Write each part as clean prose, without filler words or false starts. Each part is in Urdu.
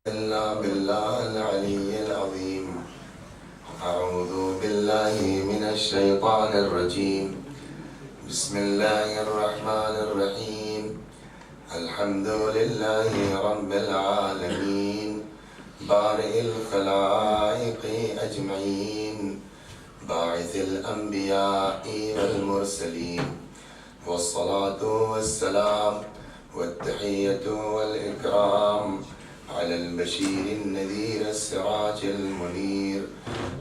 إلا بالله العلي العظيم. أعوذ بالله من الشيطان الرجيم. بسم الله الرحمن الرحيم. الحمد لله رب العالمين بارئ الخلائق أجمعين باعث الأنبياء والمرسلين والصلاة والسلام والتحية والإكرام على البشير النذير السراج المنير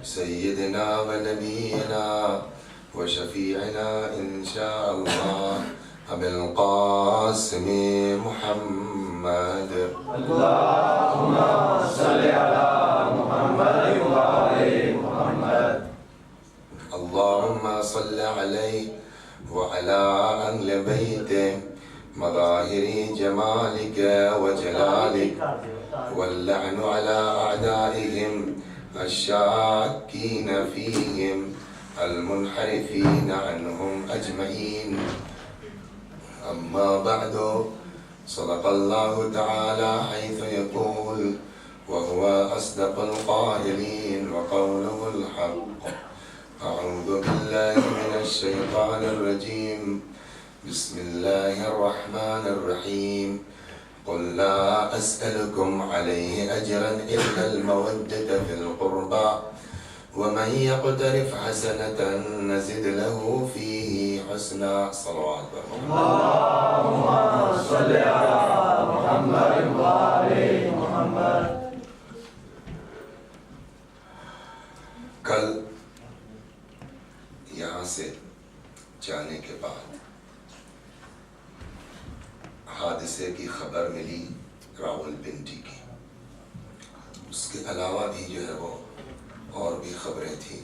سيدنا ونبينا وشفيعنا إن شاء الله أبي القاسم محمد. اللهم صل على محمد وآل محمد. اللهم صل عليه وعلى أهل بيته مظاهر جمالك وجلالك، واللعن على أعدائهم الشاكين فيهم المنحرفين عنهم أجمعين. أما بعد، صدق الله تعالى حيث يقول وهو أصدق القائلين وقوله الحق. أعوذ بالله من الشيطان الرجيم. بسم الله الرحمن الرحيم. قل لا أسألكم عليه أجرا إلا المودة في القربى ومن يقترف حسنة نزد له فيه حسنا. صلوات اللهم صل على محمد وآل محمد. کل یہاں سے جانے کے بعد حادثے کی خبر ملی راول پنڈی کی. اس کے علاوہ بھی جو ہے وہ اور بھی خبریں تھیں.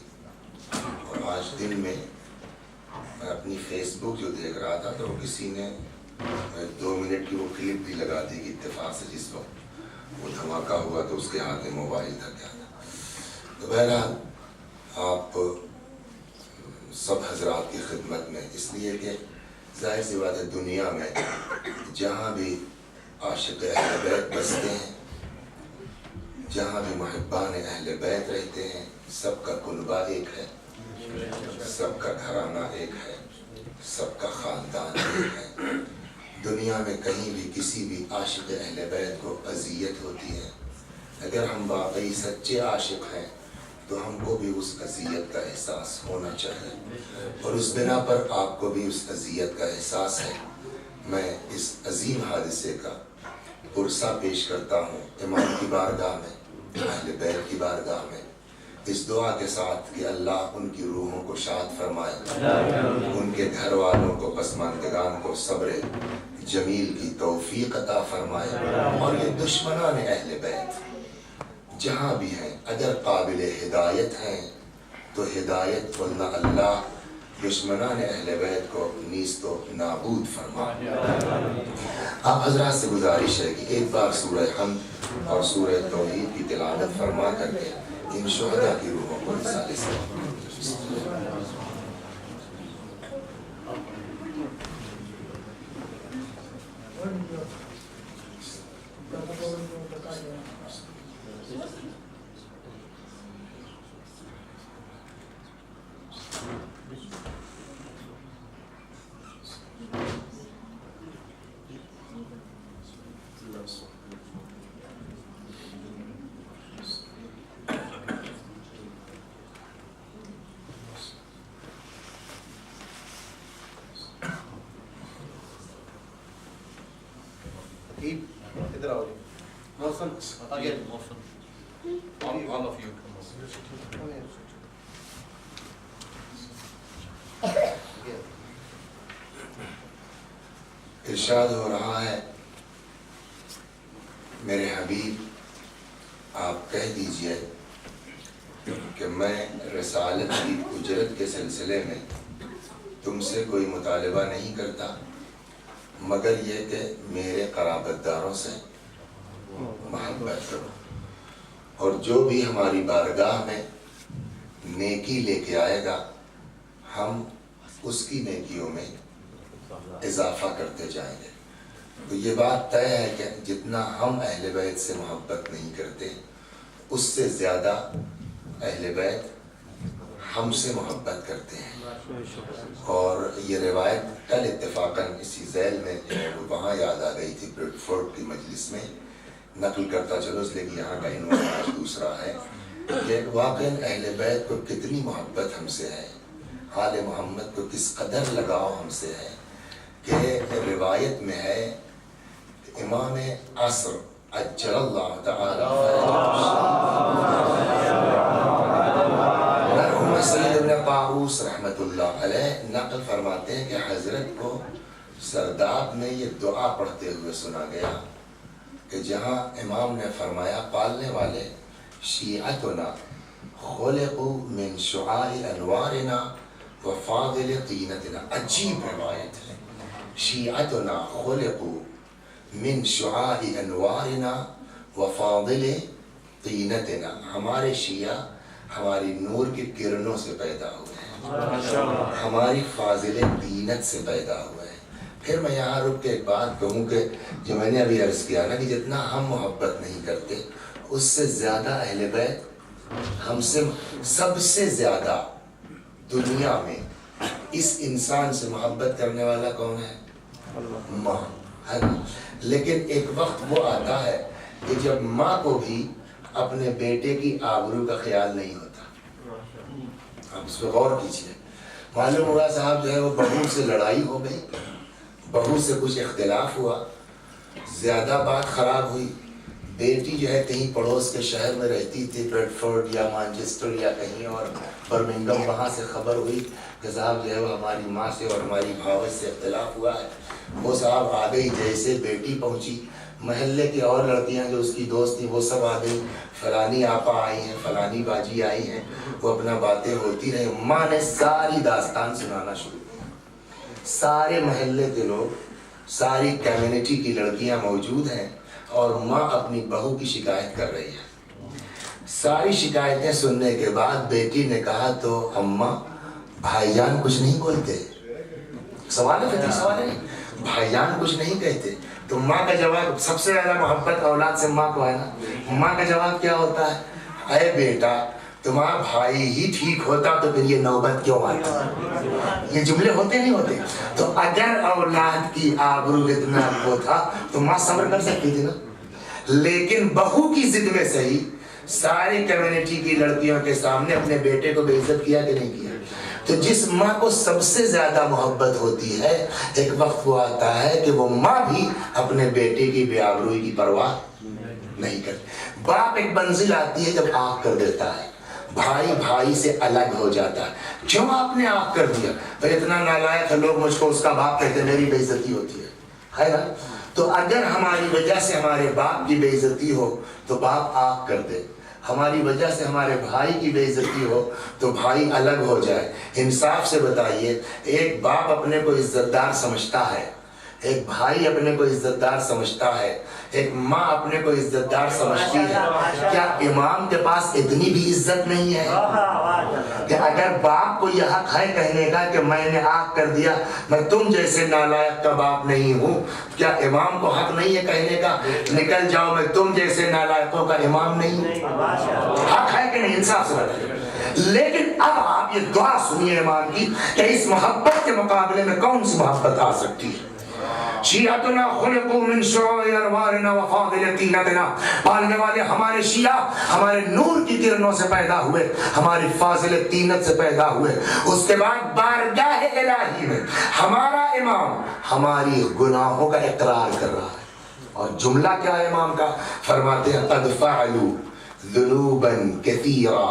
اور آج دن میں اپنی فیس بک جو دیکھ رہا تھا تو کسی نے 2 منٹ کی وہ کلپ بھی لگا دی کہ اتفاق سے جس وقت وہ دھماکہ ہوا تو اس کے ہاتھ میں موبائل تھا کیا تھا. تو بہرحال آپ سب حضرات کی خدمت میں، اس لیے کہ ظاہر سی بات ہے دنیا میں جہاں بھی عاشق اہل بیت بستے ہیں، جہاں بھی محبان اہل بیت رہتے ہیں، سب کا کنبہ ایک ہے، سب کا گھرانہ ایک ہے، سب کا خاندان ایک ہے. دنیا میں کہیں بھی کسی بھی عاشق اہل بیت کو اذیت ہوتی ہے، اگر ہم واقعی سچے عاشق ہیں تو ہم کو بھی اس اذیت کا احساس ہونا چاہیے، اور اس بنا پر آپ کو بھی اس اذیت کا احساس ہے. میں اس عظیم حادثے کا پرسہ پیش کرتا ہوں امام کی بارگاہ میں، اہل بیت کی بارگاہ میں، اس دعا کے ساتھ کہ اللہ ان کی روحوں کو شاد فرمائے، ان کے گھر والوں کو پسماندگان کو صبر جمیل کی توفیق عطا فرمائے. اور یہ دشمنان اہل بیت جہاں بھی ہیں اگر قابل ہدایت ہیں تو ہدایت، ورنہ اللہ دشمنان اہل بیت کو نیست و نابود فرمائے. آپ حضرات سے گزارش ہے کہ ایک بار سورہ حمد اور سورہ توحید کی تلاوت فرما کر کے ان شہداء کی روحوں کو رسالے سے ادھر آؤ. محسن again. All of you. ارشاد ہو رہا ہے میرے حبیب آپ کہہ دیجئے کہ میں رسالت کی اجرت کے سلسلے میں تم سے کوئی مطالبہ نہیں کرتا مگر یہ کہ میرے قرابت داروں سے محبت کرو، اور جو بھی ہماری بارگاہ میں نیکی لے کے آئے گا ہم اس کی نیکیوں میں اضافہ کرتے جائیں گے. تو یہ بات طے ہے کہ جتنا ہم اہل بیت سے محبت نہیں کرتے اس سے زیادہ اہل بیت ہم سے محبت کرتے ہیں. اور یہ روایت کل اتفاقاً اسی ذیل میں وہاں یاد آ گئی تھی بریڈ فورڈ کی مجلس میں، نقل کرتا چلو اس لیے کہ یہاں کا عنوان آج دوسرا ہے کہ واقعاً اہل بیت کو کتنی محبت ہم سے ہے، آل محمد کو کس قدر لگاؤ ہم سے ہے کہ روایت میں ہے امام عصر اجل اللہ تعالی مرحوم سید ابن طاووس رحمۃ اللہ علیہ نقل فرماتے ہیں کہ حضرت کو سرداب میں یہ دعا پڑھتے ہوئے سنا گیا کہ جہاں امام نے فرمایا پالنے والے شیعتنا خلقوا من شعاع انوارنا وفاضل طینتنا. عجیب روایت ہے. شیعتنا خلقوا من شعاع انوارنا وفاضل طینتنا. ہمارے شیعہ ہماری نور کی کرنوں سے پیدا ہوئے ہیں، ہماری فاضل طینت سے پیدا ہوئے ہیں. پھر میں یہاں رک کے ایک بات کہوں کہ جو میں نے ابھی عرض کیا نا کہ جتنا ہم محبت نہیں کرتے اس سے زیادہ اہل بیت ہم سے، سب سے زیادہ دنیا میں اس انسان سے محبت کرنے والا کون ہے؟ ماں ہے نا. لیکن ایک وقت وہ آتا ہے کہ جب ماں کو بھی اپنے بیٹے کی آبرو کا خیال نہیں ہوتا. آپ اس پہ غور کیجیے. معلوم ہوا صاحب جو ہے وہ بہو سے لڑائی ہو گئی، بہو سے کچھ اختلاف ہوا، زیادہ بات خراب ہوئی. بیٹی جو ہے کہیں پڑوس کے شہر میں رہتی تھی، بریڈ فورڈ یا مانچسٹر یا کہیں اور برمنگم، وہاں سے خبر ہوئی کہ صاحب جو ہے وہ ہماری ماں سے اور ہماری بھاوج سے اختلاف ہوا ہے. وہ صاحب آ گئی، جیسے بیٹی پہنچی محلے کی اور لڑکیاں جو اس کی دوست تھیں وہ سب آ گئی، فلانی آپا آئی ہیں، فلانی باجی آئی ہیں، وہ اپنا باتیں ہوتی رہی. ماں نے ساری داستان سنانا شروع کیا. سارے محلے کے لوگ، ساری کمیونٹی کی لڑکیاں موجود ہیں اور ماں اپنی بہو کی شکایت کر رہی ہے. ساری شکایتیں سننے کے بعد بیٹی نے کہا تو اماں بھائی جان کچھ نہیں بولتے؟ سوال ہے فطری سوال ہے، بھائی جان کچھ نہیں کہتے؟ تو ماں کا جواب، سب سے زیادہ محبت اولاد سے ماں کو ہے نا، ماں کا جواب کیا ہوتا ہے؟ اے بیٹا تمہارا بھائی ہی ٹھیک ہوتا تو پھر یہ نوبت کیوں آتا؟ یہ جملے ہوتے نہیں ہوتے. تو اگر اولاد کی آبرو اتنا وہ تھا تو ماں صبر کر سکتی تھی نا. لیکن بہو کی ضد میں صحیح ساری کمیونٹی کی لڑکیوں کے سامنے اپنے بیٹے کو بے عزت کیا کہ نہیں کیا. تو جس ماں کو سب سے زیادہ محبت ہوتی ہے ایک وقت وہ آتا ہے کہ وہ ماں بھی اپنے بیٹے کی بے آبروئی کی پرواہ نہیں کرتی. باپ ایک منزل آتی ہے جب آنکھ کر دیتا ہے، بھائی بھائی سے الگ ہو جاتا ہے. کیوں آپ نے آنکھ کر دیا؟ بھائی اتنا نالائق ہے، لوگ مجھ کو اس کا باپ کہتے میری بے عزتی ہوتی ہے نا. تو اگر ہماری وجہ سے ہمارے باپ کی بے عزتی ہو تو باپ آنکھ کر دے، ہماری وجہ سے ہمارے بھائی کی بے عزتی ہو تو بھائی الگ ہو جائے. انصاف سے بتائیے، ایک باپ اپنے کو عزت دار سمجھتا ہے، ایک بھائی اپنے کو عزت دار سمجھتا ہے، ایک ماں اپنے کو عزت دار سمجھتی ہے. کیا امام کے پاس اتنی بھی عزت نہیں ہے کہ اگر باپ کو یہ حق ہے کہنے کا کہ میں نے آنکھ کر دیا، میں تم جیسے نالائق کا باپ نہیں ہوں؟ کیا امام کو حق نہیں ہے کہنے کا نکل جاؤ میں تم جیسے نالائقوں کا امام نہیں ہوں؟ حق ہے کہ نہیں؟ انصاف سے بتائیے. لیکن اب آپ یہ دعا سنیے امام کی کہ اس محبت کے مقابلے میں کون سی محبت آ سکتی ہے. شیعتنا خلقوا من شعاع انوارنا وفاضل طینتنا. پالنے والے ہمارے شیعہ ہمارے نور کی کرنوں سے پیدا ہوئے، ہماری فاضل طینت سے پیدا ہوئے. اس کے بعد بارگاہ الہی میں ہمارا امام ہماری گناہوں کا اقرار کر رہا ہے. اور جملہ کیا ہے امام کا؟ فرماتے ہیں قد فعلوا ذنوبا کثیرا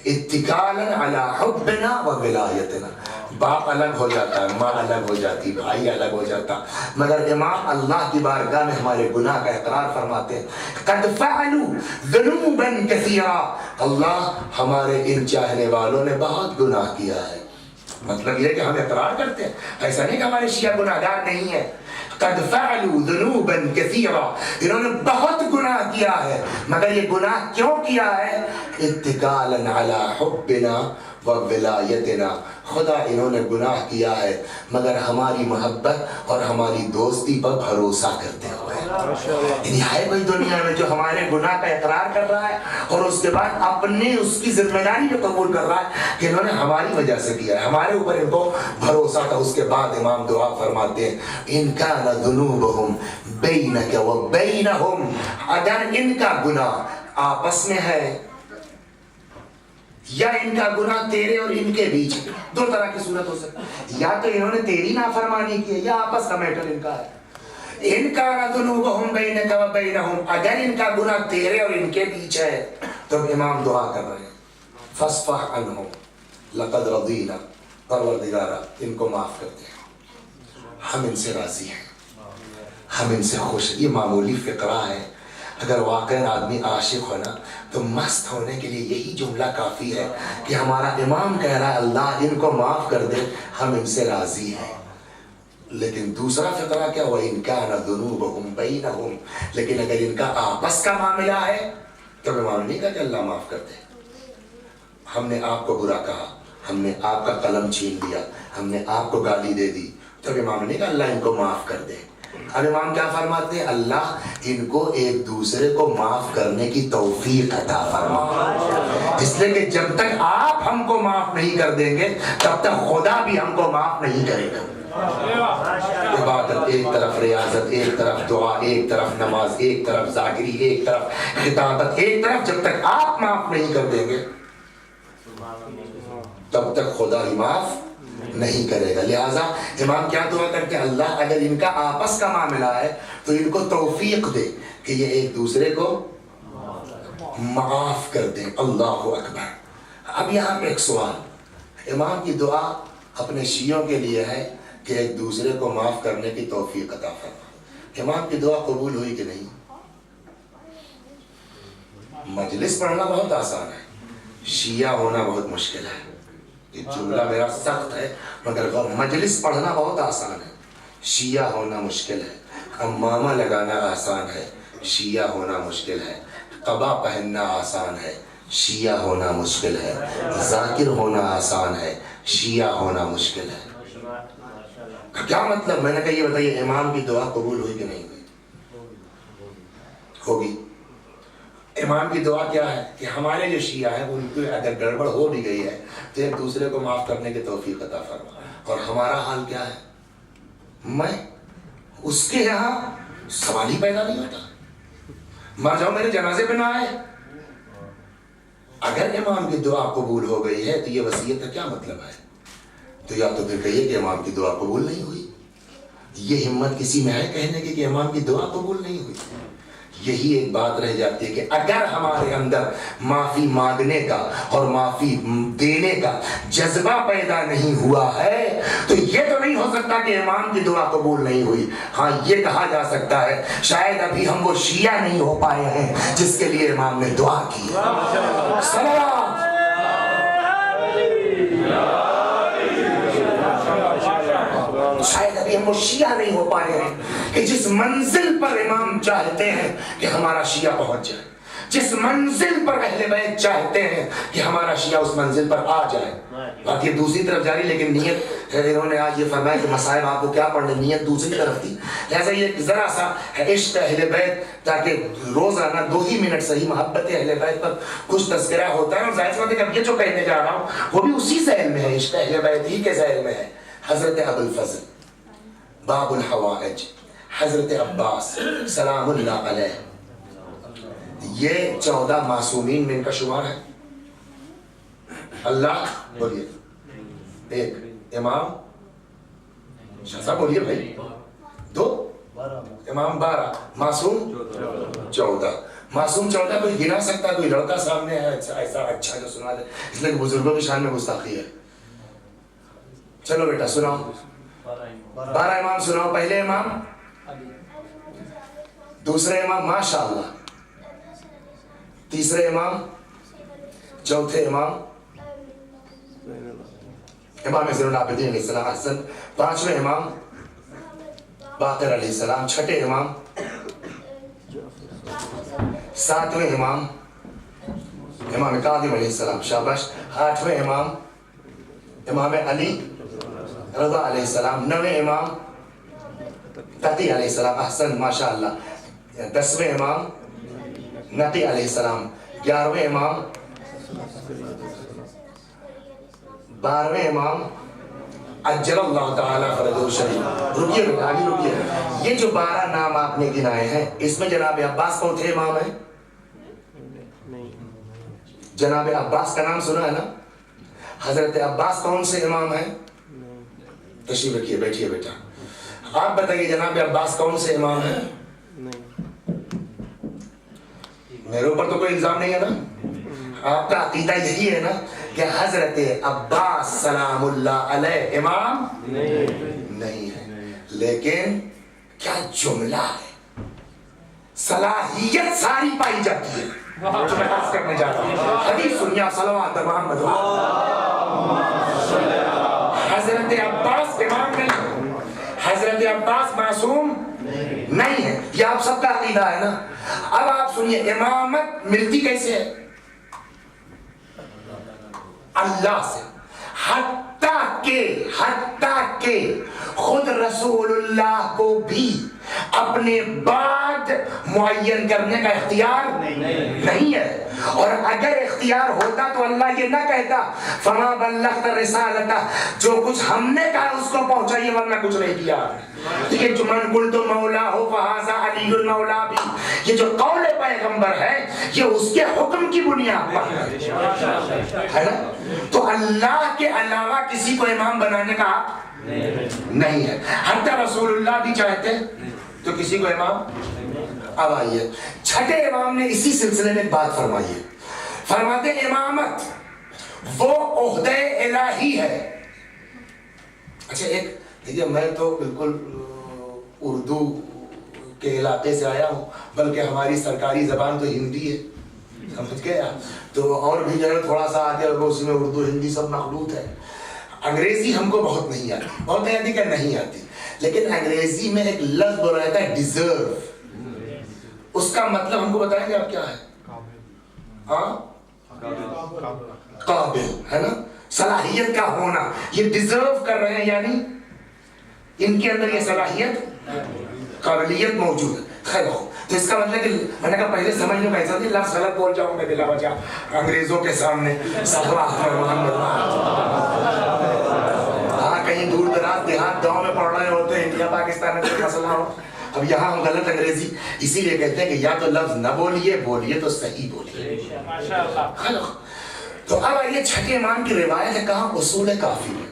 اتکالا علی حبنا و ولایتنا. باپ الگ ہو جاتا ہے، ماں الگ ہو جاتی، بھائی الگ ہو جاتا، مگر امام اللہ کی بارگاہ میں ہمارے گناہ کا اقرار فرماتے ہیں. قد فعلوا ذنوبا کثیرا. اللہ ہمارے ان چاہنے والوں نے بہت گناہ کیا ہے. مطلب یہ کہ ہم اقرار کرتے ہیں، ایسا نہیں کہ ہمارے شیعہ گناہ گار نہیں ہیں. قد فعلوا ذنوبا کثیرا. انہوں نے بہت گناہ کیا ہے، مگر یہ گناہ کیوں کیا ہے؟ اتکالا علی حبنا وولایتنا، خدا انہوں نے گناہ کیا ہے مگر ہماری محبت اور ہماری دوستی پر بھروسہ کرتے ہوئے. یعنی ہے کوئی دنیا میں جو ہمارے گناہ کا اقرار کر رہا ہے اور اس کے بعد اپنے اس کی ذمہ داری بھی قبول کر رہا ہے کہ انہوں نے ہماری وجہ سے کیا ہے, ہمارے اوپر ان کو بھروسہ تھا. اس کے بعد امام دعا فرماتے ہیں ان کان ذنوبہم بینک و بینہم, اگر ان کا گناہ آپس میں ہے یا ان کا گناہ تیرے اور ان کے بیچ, دو طرح کی صورت ہو سکتی ہے, یا تو انہوں نے تیری نافرمانی کی ہے یا آپس کا میٹر ان کا ہے. ان کا ذنوبہم بینک و بینہم, اگر ان کا گناہ تیرے اور ان کے بیچ ہے تو امام دعا کر رہے ہیں فاصفح عنہم لقد رضینا, پروردگارا ان کو معاف کر دے, ہم ان سے راضی ہیں, ہم ان سے خوش. یہ معمولی فقرہ ہے, اگر واقعی آدمی عاشق ہونا تو مست ہونے کے لیے یہی جملہ کافی ہے کہ ہمارا امام کہہ رہا ہے اللہ ان کو معاف کر دے, ہم ان سے راضی ہیں. لیکن دوسرا فقرہ کیا ہوا, ان کان ذنوبہم بینہم, لیکن اگر ان کا آپس کا معاملہ ہے تو امام نہیں کہا کہ اللہ معاف کر دے. ہم نے آپ کو برا کہا, ہم نے آپ کا قلم چھین لیا, ہم نے آپ کو گالی دے دی, تو امام نے کہا اللہ ان کو معاف کر دے. اب امام کیا فرماتے ہیں, اللہ ان کو ایک دوسرے کو معاف کرنے کی توفیق عطا فرما, اس لیے کہ جب تک آپ ہم کو معاف نہیں کر دیں گے تب تک خدا بھی ہم کو معاف نہیں کرے گا. عبادت ایک طرف, ریاضت ایک طرف, دعا ایک طرف, نماز ایک طرف, ذاکری ایک طرف, خطابت ایک طرف, جب تک آپ معاف نہیں کر دیں گے تب تک خدا ہی معاف نہیں کرے گا. لہٰذا امام کیا دعا کرتے ہیں, اللہ اگر ان کا آپس کا معاملہ ہے تو ان کو توفیق دے کہ یہ ایک دوسرے کو معاف کر دیں. اللہ اکبر. اب یہاں پہ ایک سوال, امام کی دعا اپنے شیعوں کے لیے ہے کہ ایک دوسرے کو معاف کرنے کی توفیق عطا فرما. امام کی دعا قبول ہوئی کہ نہیں؟ مجلس پڑھنا بہت آسان ہے, شیعہ ہونا بہت مشکل ہے. یہ جملہ میرا سخت ہے مگر مجلس پڑھنا بہت آسان ہے, شیعہ ہونا مشکل ہے. امامہ لگانا آسان ہے, شیعہ ہونا مشکل ہے. قبا پہننا آسان ہے, شیعہ ہونا مشکل ہے. ذاکر ہونا آسان ہے, شیعہ ہونا مشکل ہے. کیا مطلب؟ میں نے کہا یہ بتائیے امام کی دعا قبول ہوئی کہ نہیں ہوئی؟ ہوگی. امام کی دعا کیا ہے کہ ہمارے جو شیعہ ہیں ان کو اگر گڑبڑ ہو بھی گئی ہے تو ایک دوسرے کو معاف کرنے کی توفیق عطا فرما. اور ہمارا حال کیا ہے, میں اس کے یہاں سوال ہی پیدا نہیں ہوتا, مر جاؤ میرے جنازے پہ نہ آئے. اگر امام کی دعا قبول ہو گئی ہے تو یہ وصیت کا کیا مطلب ہے؟ تو یا تو پھر کہیے کہ امام کی دعا قبول نہیں ہوئی. یہ ہمت کسی میں ہے کہنے کی کہ امام کی دعا قبول نہیں ہوئی؟ یہی ایک بات رہ جاتی ہے کہ اگر ہمارے اندر معافی مانگنے کا اور معافی دینے کا جذبہ پیدا نہیں ہوا ہے تو یہ تو نہیں ہو سکتا کہ امام کی دعا قبول نہیں ہوئی. ہاں یہ کہا جا سکتا ہے شاید ابھی ہم وہ شیعہ نہیں ہو پائے ہیں جس کے لیے امام نے دعا کی. صلوات. شاید ابھی ہم وہ شیعہ نہیں ہو پائے ہیں کہ جس منزل پر امام چاہتے ہیں کہ ہمارا شیعہ پہنچ جائے, جس منزل پر اہل بیت چاہتے ہیں کہ ہمارا شیعہ اس منزل پر آ جائے. بات یہ دوسری طرف جاری, لیکن نیت انہوں نے آج یہ فرمایا کہ مسائل آپ کو کیا پڑھنے, نیت دوسری طرف تھی. لہٰذا یہ ذرا سا عشق اہل بیت, تاکہ روزانہ 2 ہی منٹ صحیح محبت اہل بیت پر کچھ تذکرہ ہوتا ہے. اور ظاہر سی بات ہے کہ اب یہ جو کہنے جا رہا ہوں وہ بھی اسی ذیل میں ہے, عشق اہل بیت ہی کے ذیل میں ہے. حضرت ابو الفضل باب الحوائج حضرت عباس سلام اللہ علیہ, یہ 14 معصومین میں ان کا شمار ہے. اللہ بولیے, ایک امام شاہ صاحب بولیے بھائی, 2 امام 12, معصوم 14. معصوم 14 کوئی گنا سکتا, کوئی لڑکا سامنے ہے ایسا اچھا جو سنا دے, اس لیے بزرگوں کی شان میں گستاخی ہے. چلو بیٹا سناؤ, 12 امام سناؤ. پہلے امام, دوسرے امام ماشاء اللہ, تیسرے امام, چوتھے امام امام زین العابدین علیہ السلام حسن, 5ویں امام باقر علیہ السلام, 6ٹھے امام, 7ویں امام امام کاظم علیہ السلام شاباش, 8ویں امام امام علی رضا علیہ السلام، 9ویں امام تقی علیہ السلام، احسن ماشاء اللہ، 10ویں امام نقی علیہ السلام، 11ویں امام، 12ویں امام اجل اللہ تعالیٰ فرجہ شریف۔ رکیے آگے رکیے، یہ جو 12 نام آپ نے گنائے ہیں اس میں جناب عباس کون تھے امام ہیں؟ جناب عباس کا نام سنا ہے نا؟ حضرت عباس کون سے امام ہیں؟ تشریف رکھیے، بیٹھیے بیٹا، آپ بتائیے جناب عباس کون سے امام ہیں؟ میرے اوپر تو کوئی الزام نہیں ہے نا؟ آپ کا عقیدہ یہی ہے نا کہ حضرت عباس سلام اللہ علیہ امام نہیں ہے، لیکن کیا جملہ ہے، صلاحیت ساری پائی جاتی ہے جو میں عرض کرنے جاتا ہوں۔ حدیث سنیا، صلوات محمد، حضرت عباس امام نہیں، حضرت عباس معصوم نہیں ہے، یہ آپ سب کا عقیدہ ہے نا؟ اب آپ سنیے، امامت ملتی کیسے ہے؟ اللہ سے، حتیٰ کہ خود رسول اللہ کو بھی اپنے بعد معین کرنے کا اختیار نہیں ہے، اور اگر اختیار ہوتا تو اللہ یہ نہ کہتا فما بلغت رسالتہ، جو کچھ ہم نے کہا اس کو پہنچائیے ورنہ کچھ نہیں کیا۔ یہ جو من قلت مولا ہو فہذا علی المولا بھی، یہ جو قول پیغمبر ہے یہ اس کے حکم کی بنیاد پر ہے نا؟ تو اللہ کے علاوہ کسی کو امام بنانے کا نہیں ہے، حتی رسول اللہ بھی چاہتے تو کسی کو امام۔ اب آئیے چھٹے امام نے اسی سلسلے میں بات فرمائی ہے، فرماتے امامت وہ عہدہ الہی ہے۔ اچھا ایک دیکھیے، میں تو بالکل اردو کے علاقے سے آیا ہوں، بلکہ ہماری سرکاری زبان تو ہندی ہے، سمجھ گیا، تو اور بھی جو ہے تھوڑا سا آگے اس میں اردو ہندی سب مخلوط ہے۔ انگریزی ہم کو بہت نہیں آتی، بہت نہیں آتی کہ نہیں آتی، لیکن انگریزی میں ایک لفظ رہتا ہے ڈیزرو، اس کا مطلب ہم کو بتائیں گے آپ کیا ہے؟ ہاں قابل ہے نا، صلاحیت کا ہونا، یہ ڈیزرو کر رہے ہیں، یعنی ان کے اندر یہ صلاحیت قابلیت موجود ہے۔ خیر ہو، تو اس کا مطلب کہ میں نے کہا پہلے سمجھ لوں کیسا تھی، لفظ غلط بول جاؤں میں بلا وجہ انگریزوں کے سامنے، ہاں کہیں دور دراز دیہات گاؤں میں پڑھ رہے ہوتے ہیں، انڈیا پاکستان میں کوئی مسئلہ ہو، اب یہاں ہم غلط انگریزی اسی لیے کہتے ہیں کہ یا تو لفظ نہ بولیے تو صحیح بولیے۔ تو اب آئیے چھٹے امام کی روایت ہے، کہاں اصول کافی ہے،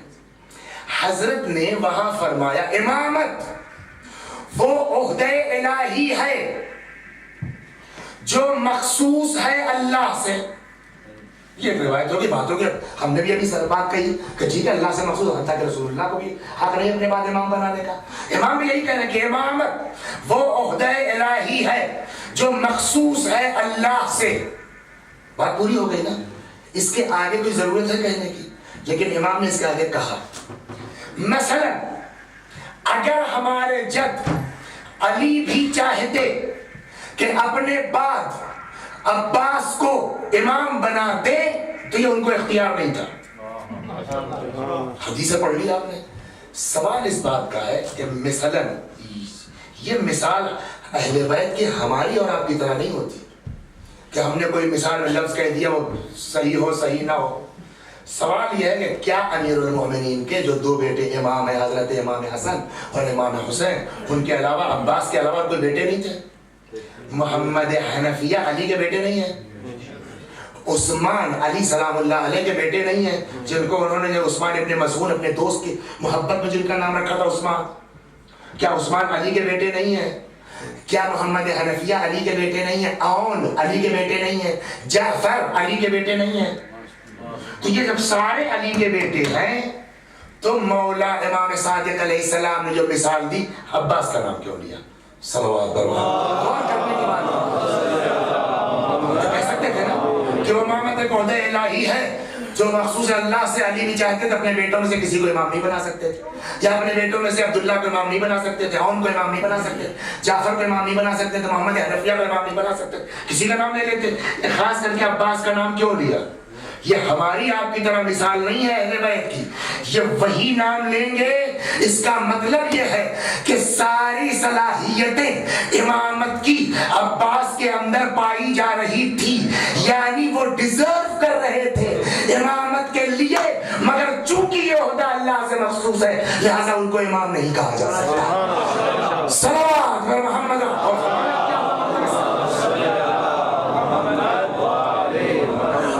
حضرت نے وہاں فرمایا امامت وہ عہدہ الہی ہے جو مخصوص ہے اللہ سے۔ یہ روایتوں کی باتوں کی ہم نے بھی ابھی سر بات کہی کہ ٹھیک ہے اللہ سے مخصوص، حتیٰ کہ رسول اللہ کو بھی حق نہیں اپنے بعد امام بنانے کا۔ امام بھی یہی کہہ رہے ہیں کہ امامت وہ عہدہ الہی ہے جو مخصوص ہے اللہ سے۔ بات پوری ہو گئی نا؟ اس کے آگے کوئی ضرورت ہے کہنے کی، لیکن امام نے اس کے آگے کہا مثلا اگر ہمارے جد علی بھی چاہتے کہ اپنے بعد عباس کو امام بنا دے تو یہ ان کو اختیار نہیں تھا۔ حدیث پڑھ لی آپ نے۔ سوال اس بات کا ہے کہ مثلا یہ مثال اہل بیت کی ہماری اور آپ کی طرح نہیں ہوتی کہ ہم نے کوئی مثال میں لفظ کہہ دیا وہ صحیح ہو صحیح نہ ہو۔ سوال یہ ہے کہ کیا امیر المومنین کے جو 2 بیٹے امام ہیں، حضرت امام حسن اور امام حسین، ان کے علاوہ عباس کے علاوہ کوئی بیٹے نہیں تھے؟ محمد حنفیہ علی کے بیٹے نہیں ہیں؟ عثمان علی سلام اللہ علیہ کے بیٹے نہیں ہیں جن کو انہوں نے عثمان ابن مظعون اپنے دوست کی محبت میں جن کا نام رکھا تھا عثمان؟ کیا عثمان علی کے بیٹے نہیں ہیں؟ کیا محمد حنفیہ علی کے بیٹے نہیں ہیں؟ عون علی کے بیٹے نہیں ہیں؟ جعفر علی کے بیٹے نہیں ہیں؟ تو یہ جب سارے علی کے بیٹے ہیں تو مولا امام صادق علیہ السلام نے جو مثال دی عباس کا نام کیوں لیا؟ صلوات غور کرنے کی بات کہہ سکتے تھے نا کہ وہ امامت ایک عہدہ الہی ہے جو مخصوص اللہ سے۔ علی بھی چاہتے تھے اپنے بیٹوں میں سے کسی کو امام نہیں بنا سکتے تھے، یا اپنے بیٹوں میں سے عبداللہ کو امام نہیں بنا سکتے تھے، عون کو امام نہیں بنا سکتے، جعفر کو امام نہیں بنا سکتے تھے، محمد حنفیہ کو امام نہیں بنا سکتے، کسی کا نام لے لیتے۔ خاص کر کے عباس کا نام کیوں لیا؟ یہ ہماری آپ کی طرح مثال نہیں ہے اہل بیت کی، یہ وہی نام لیں گے، اس کا مطلب یہ ہے کہ ساری صلاحیتیں امامت کی عباس کے اندر پائی جا رہی تھی، یعنی وہ ڈیزرو کر رہے تھے امامت کے لیے، مگر چونکہ یہ عہدہ اللہ سے مخصوص ہے لہذا ان کو امام نہیں کہا جا سکتا۔ صلوات بر محمد۔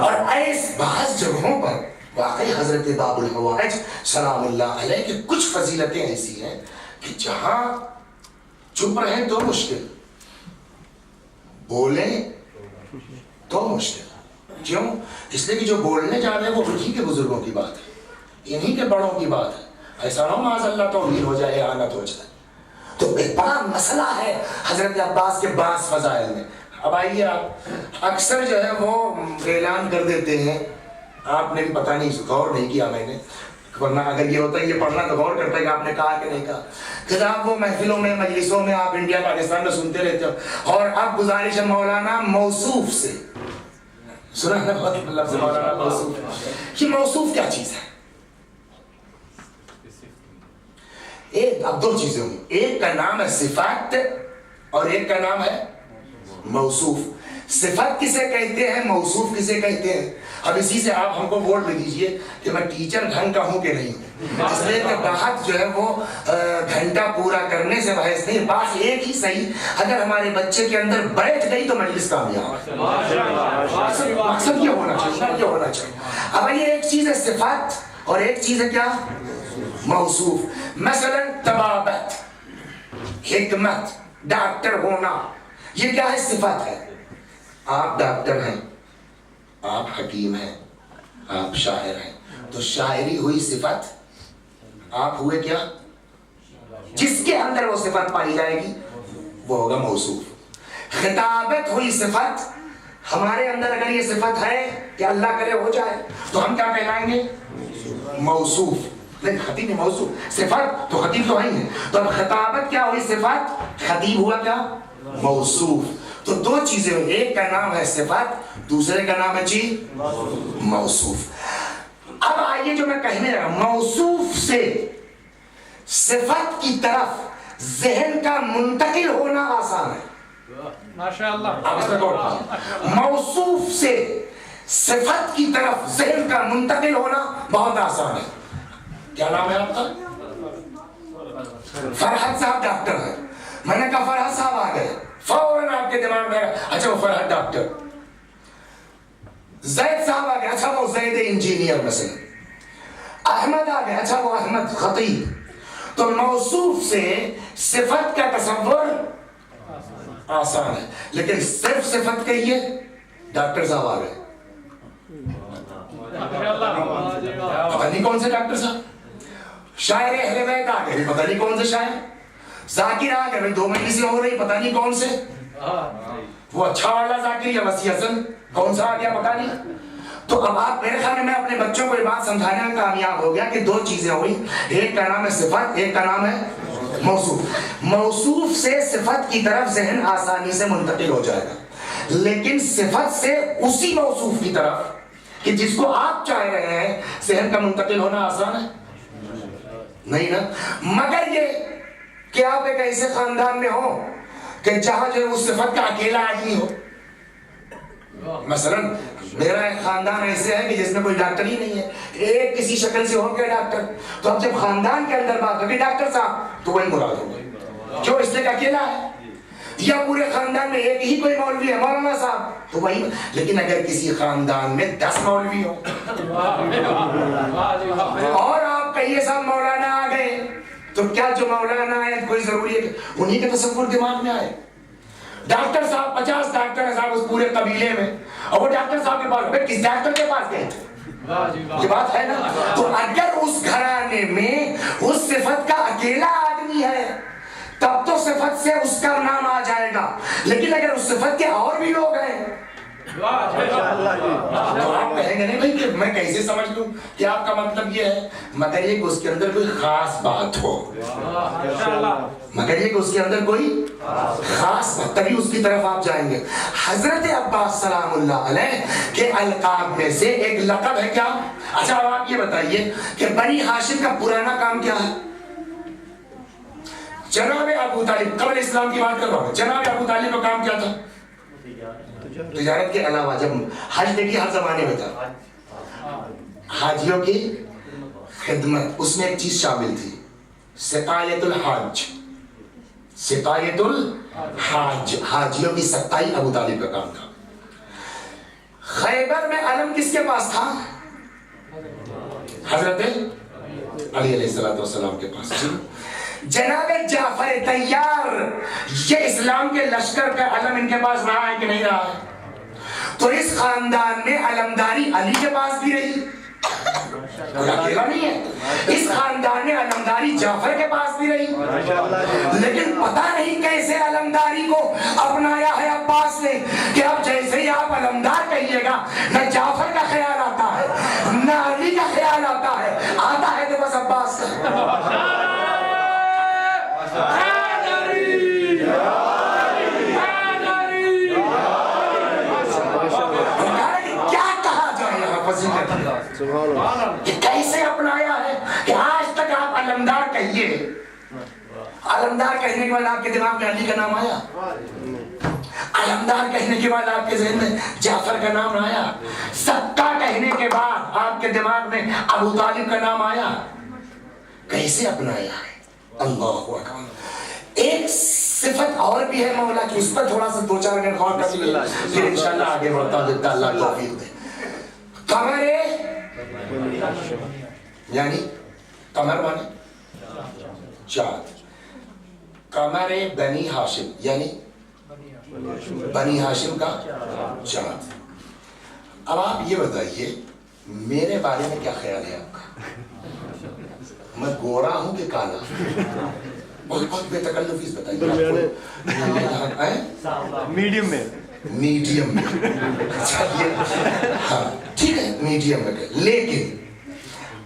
اور ایس بعض جگہوں پر واقعی حضرت باب الحوائج سلام اللہ علیہ کی کچھ فضیلتیں ایسی ہیں کہ جہاں چپ رہیں تو مشکل، بولیں تو مشکل۔ کیوں؟ اس لیے کہ جو بولنے جا رہے ہیں وہ انہی کے بزرگوں کی بات ہے، انہی کے بڑوں کی بات ہے، ایسا نہ ہو معاذ اللہ توہین ہو جائے، اعانت ہو جائے۔ تو ایک بڑا مسئلہ ہے حضرت عباس کے بعض فضائل میں۔ اب آئیے، آپ اکثر جو ہے وہ اعلان کر دیتے ہیں، آپ نے بھی پتہ نہیں غور نہیں کیا میں نے، ورنہ اگر یہ ہوتا ہے یہ پڑھنا تو غور کرتا ہے کہ آپ نے کہا کہ نہیں کہا۔ کہ آپ وہ محفلوں میں مجلسوں میں آپ انڈیا پاکستان میں سنتے رہتے ہو، اور اب گزارش ہے مولانا موصوف سے، سنا ہے بہت لفظ مولانا موصوف۔ یہ موصوف کیا چیز ہے؟ ایک اب دو چیزیں ہوئی، ایک کا نام ہے صفات اور ایک کا نام ہے موصوف۔ صفت کسے کہتے ہیں، موصوف کسے کہتے ہیں؟ اب اسی سے آپ ہم کو ووٹ دے دیجئے کہ میں ٹیچر ڈھنگ کا ہوں کہ نہیں ہوں، اس لیے کہ بات جو ہے وہ گھنٹہ پورا کرنے سے بحث نہیں، بات ایک ہی صحیح، اگر ہمارے بچے کے اندر بیٹھ گئی تو مجلس کامیاب ہے۔ مقصد یہ ہونا چاہیے، یہ ہونا چاہیے۔ اب یہ ایک چیز ہے صفات اور ایک چیز ہے کیا؟ موصوف۔ مثلا طبابت، حکمت، ڈاکٹر ہونا، یہ کیا ہے؟ صفت ہے۔ آپ ڈاکٹر ہیں، آپ حکیم ہیں، آپ شاعر ہیں، تو شاعری ہوئی صفت، آپ ہوئے کیا؟ جس کے اندر وہ صفت پائی جائے گی وہ ہوگا موصوف۔ خطابت ہوئی صفت، ہمارے اندر اگر یہ صفت ہے کہ اللہ کرے ہو جائے تو ہم کیا کہلائیں گے؟ موصوف۔ لیکن خطیب موصوف، صفت تو خطیب تو ہی ہے، تو اب خطابت کیا ہوئی؟ صفت، خطیب ہوا کیا؟ موصوف۔ تو دو چیزیں ہوئی، ایک کا نام ہے صفت، دوسرے کا نام ہے جی موصوف۔ اب آئیے جو میں کہنے لگا، موصوف سے صفت کی طرف ذہن کا منتقل ہونا آسان ہے، ماشاءاللہ۔ آپ اس میں غور کریں، موصوف سے صفت کی طرف ذہن کا منتقل ہونا بہت آسان ہے۔ کیا نام ہے آپ کا؟ فرحت صاحب ڈاکٹر ہے، میں نے کہا فرحت صاحب آ گئے، فوراً آپ کے دماغ میں اچھا وہ فرحت ڈاکٹر۔ زید صاحب آ گئے، اچھا وہ زید انجینئر مثلا۔ احمد آ گئے، اچھا وہ احمد خطیب۔ تو موصوف سے صفت کا تصور آسان ہے، لیکن صرف صفت کہیے ڈاکٹر صاحب آ گئے، پتہ نہیں کون سے ڈاکٹر صاحب۔ شاعر اہل بیت آ گئے، پتہ نہیں کون سے شاعر۔ ذاکر آ گئے، 2 مجلسیں ہو رہی، پتہ نہیں کون سے، وہ اچھا والا ذاکر یا وسیع حسن کون سا آ گیا پتہ نہیں۔ تو اب آپ میرے خیال میں اپنے بچوں کو یہ بات سمجھانے میں کامیاب ہو گیا کہ دو چیزیں ہوئی، ایک کا نام ہے صفت، ایک کا نام ہے موصوف۔ موصوف سے صفت کی طرف ذہن آسانی سے منتقل ہو جائے گا، لیکن صفت سے اسی موصوف کی طرف کہ جس کو آپ چاہ رہے ہیں ذہن کا منتقل ہونا آسان ہے نہیں نا؟ مگر یہ کہ آپ ایک ایسے خاندان میں ہو کہ جہاں جو ہے اس صفت کا اکیلا آدمی ہو۔ مثلا میرا ایک خاندان ایسے ہے کہ جس میں کوئی ڈاکٹر ہی نہیں ہے، ایک کسی شکل سے ہو گیا ڈاکٹر، تو اب جب خاندان کے اندر بات ہوگی ڈاکٹر صاحب تو وہی مراد ہوگا، جو اس لیے کہ اکیلا ہے۔ یا پورے خاندان میں ایک ہی کوئی مولوی ہے، مولانا صاحب، تو وہی۔ لیکن اگر کسی خاندان میں 10 مولوی ہو اور آپ کہیے صاحب مولانا آ گئے، تو کیا جو مولانا آئے کوئی ضروری ہے کہ انہی کے تصور دماغ میں آئے؟ ڈاکٹر صاحب 50 ڈاکٹر ہیں صاحب اس پورے قبیلے میں، اور وہ ڈاکٹر صاحب کے پاس، کس ڈاکٹر کے پاس گئے تھے؟ یہ بات ہے نا؟ تو اگر اس گھرانے میں اس صفت کا اکیلا آدمی ہے تب تو صفت سے اس کا نام آ جائے گا، لیکن اگر اس صفت کے اور بھی لوگ ہیں تو آپ کہیں گے نہیں بھائی کہ میں کیسے سمجھ لوں کہ آپ کا مطلب یہ ہے، مگر یہ کہ اس کے اندر کوئی خاص بات ہو، مگر یہ کہ اس کے اندر کوئی خاص بات، تبھی اس کی طرف آپ جائیں گے۔ حضرت عباس سلام اللہ علیہ کے القاب میں سے ایک لقب ہے کیا؟ اچھا اب آپ یہ بتائیے کہ بنی ہاشم کا پرانا کام کیا ہے؟ جناب ابو طالب، قبل اسلام کی بات کر رہا ہوں، جناب ابو طالب کا کام کیا تھا؟ تجارت کے علاوہ جب حج دیکھیے ہر زمانے میں تھا، حاجیوں کی خدمت، اس میں ایک چیز شامل تھی، سقایت الحاج، سقایت الحاج، حاجیوں کی سقائی ابو طالب کا کام تھا۔ خیبر میں علم کس کے پاس تھا؟ حضرت علی علیہ السلام کے پاس۔ جناب جعفر طیار، یہ اسلام کے لشکر کا علم ان کے پاس رہا ہے کہ نہیں رہا ہے؟ تو اس خاندان میں علمداری علی کے پاس بھی رہی، کوئی اکیلا نہیں ہے، اس خاندان میں علمداری جعفر کے پاس بھی رہی، لیکن پتہ نہیں کیسے علمداری کو اپنایا ہے عباس نے کہ اب جیسے ہی آپ علمدار کہیے گا نہ جعفر کا خیال آتا ہے نہ علی کا خیال آتا ہے تو بس عباس کا۔ کیا کہا جائے یہاں فضیلت کہ کیسے اپنایا ہے کہ آج تک آپ علمدار کہیے، علمدار کہنے کے بعد آپ کے دماغ میں علی کا نام آیا، علمدار کہنے کے بعد آپ کے ذہن میں جعفر کا نام آیا، سکا کہنے کے بعد آپ کے دماغ میں ابو طالب کا نام آیا، کیسے اپنایا ہے؟ اللہ اکبر۔ ایک صفت اور بھی ہے مولا کی، اس پر تھوڑا سا دو چار منٹ غور کر لیجیے، پھر انشاءاللہ آگے بڑھتا دیتا اللہ توفیق دے۔ قمر یعنی قمر مانے چاند، قمر بنی ہاشم یعنی بنی ہاشم کا چاند۔ اب آپ یہ بتائیے میرے بارے میں کیا خیال ہے آپ کا؟ میں گورا ہوں کہ کالا؟ بہت بے تکلفی سے بتائیے۔ میڈیم میں، میڈیم میں، ہاں ٹھیک ہے میڈیم میں، لیکن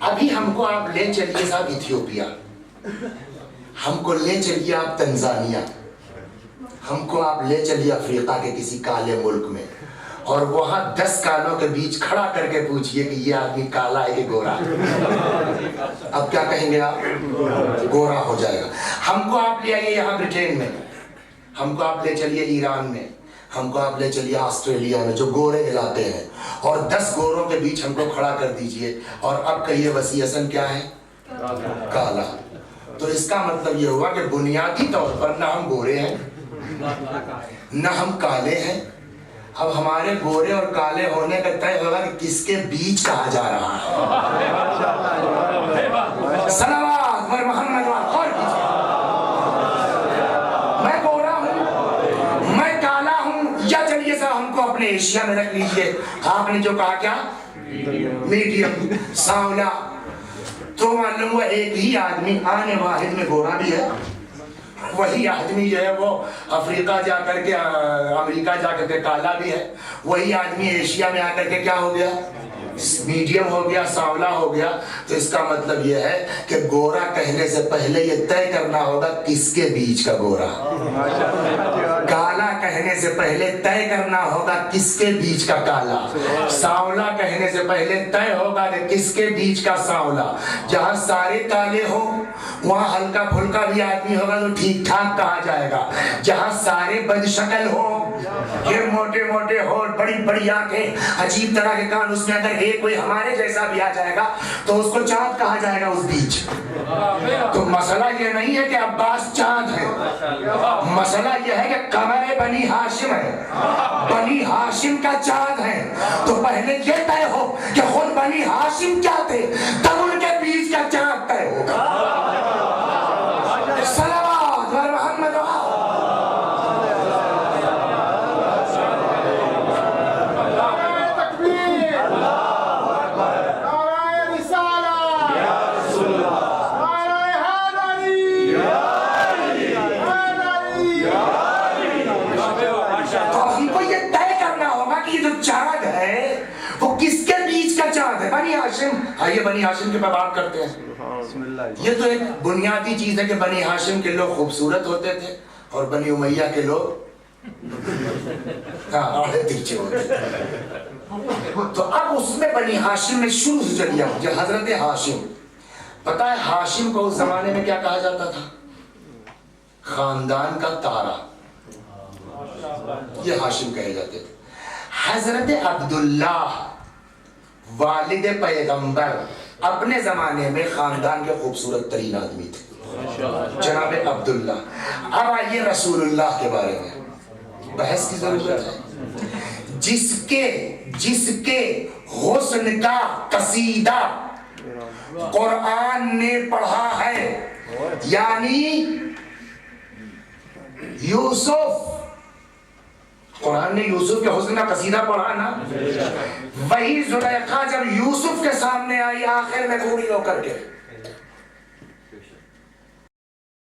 ابھی ہم کو آپ لے چلیے صاحب ایتھیوپیا، ہم کو لے چلیے آپ تنزانیہ، ہم کو آپ لے چلیے افریقہ کے کسی کالے ملک میں، اور وہاں 10 کالوں کے بیچ کھڑا کر کے پوچھئے کہ یہ آدمی کالا ہے کہ گورا ہے، اب کیا کہیں گے آپ؟ گورا ہو جائے گا۔ ہم کو آپ لے آئیے یہاں برٹین میں، ہم کو آپ لے چلیے ایران میں، ہم کو آپ لے چلیے آسٹریلیا میں جو گورے علاقے ہیں، اور 10 گوروں کے بیچ ہم کو کھڑا کر دیجئے اور اب کہیے وسیع حسن کیا ہے؟ کالا۔ تو اس کا مطلب یہ ہوا کہ بنیادی طور پر نہ ہم گورے ہیں نہ ہم کالے ہیں، اب ہمارے گورے اور کالے ہونے کا طے ہوگا کہ کس کے بیچ کہا جا رہا ہے۔ صلوات بر محمد اور کیجئے، میں گورا ہوں میں کالا ہوں، یا چلیے صاحب ہم کو اپنے ایشیا میں رکھ لیجئے، آپ نے جو کہا کیا میڈیم سانولا، تو معلوم ہوا ایک ہی آدمی آنے واحد میں گورا بھی ہے، وہی آدمی جو ہے وہ افریقہ جا کر کے امریکہ جا کر کے کالا بھی ہے، وہی آدمی ایشیا میں آ کر کے کیا ہو گیا؟ میڈیم ہو گیا، سانولا ہو گیا۔ تو اس کا مطلب یہ ہے کہ گورا کہنے سے پہلے یہ طے کرنا ہوگا کس کے بیچ کا گورا، کالا کہنے سے پہلے طے کرنا ہوگا کس کے بیچ کا کالا، سانولا کہنے سے پہلے طے ہوگا کہ کس کے بیچ کا سانولا۔ جہاں سارے کالے ہوں وہاں ہلکا پھلکا بھی آدمی ہوگا تو ٹھیک ٹھاک کہا جائے گا، جہاں سارے بد شکل ہوں، پھر موٹے موٹے ہونٹ، بڑی بڑی آنکھیں، عجیب طرح کے کان، اس میں اگر ایک کوئی ہمارے جیسا بھی آ جائے گا تو اس کو چاند کہا جائے گا اس بیچ۔ تو مسئلہ یہ نہیں ہے کہ عباس چاند ہے، مسئلہ یہ ہے کہ قمر بنی ہاشم ہے، بنی ہاشم کا چاند ہے، تو پہلے یہ طے ہو کہ خود بنی ہاشم کیا تھے، تب ان کے بیچ کا چاند طے ہوگا۔ صلوات بر محمد آئیے بنی ہاشم کے پہ بات کرتے ہیں. بسم اللہ. یہ تو ایک بنیادی چیز ہے کہ بنی ہاشم کے لوگ خوبصورت ہوتے تھے اور بنی امیہ کے لوگ آڑے ترچے ہوتے تھے. تو اب اس میں بنی ہاشم میں شروع سے چلیا جو حضرت ہاشم. پتہ ہے ہاشم کو اس زمانے میں کیا کہا جاتا تھا؟ خاندان کا تارا، یہ ہاشم کہے جاتے تھے. حضرت عبداللہ والد پیغمبر اپنے زمانے میں خاندان کے خوبصورت ترین آدمی تھے، جناب عبداللہ. اب آئیے رسول اللہ کے بارے میں بحث کی ضرورت ہے. جس کے حسن کا قصیدہ قرآن نے پڑھا ہے، یعنی یوسف، قرآن نے یوسف کے حسن کا قصیدہ پڑھا نا. وہی زلیخا جب یوسف کے سامنے آئی آخر میں بوڑھی ہو کر کے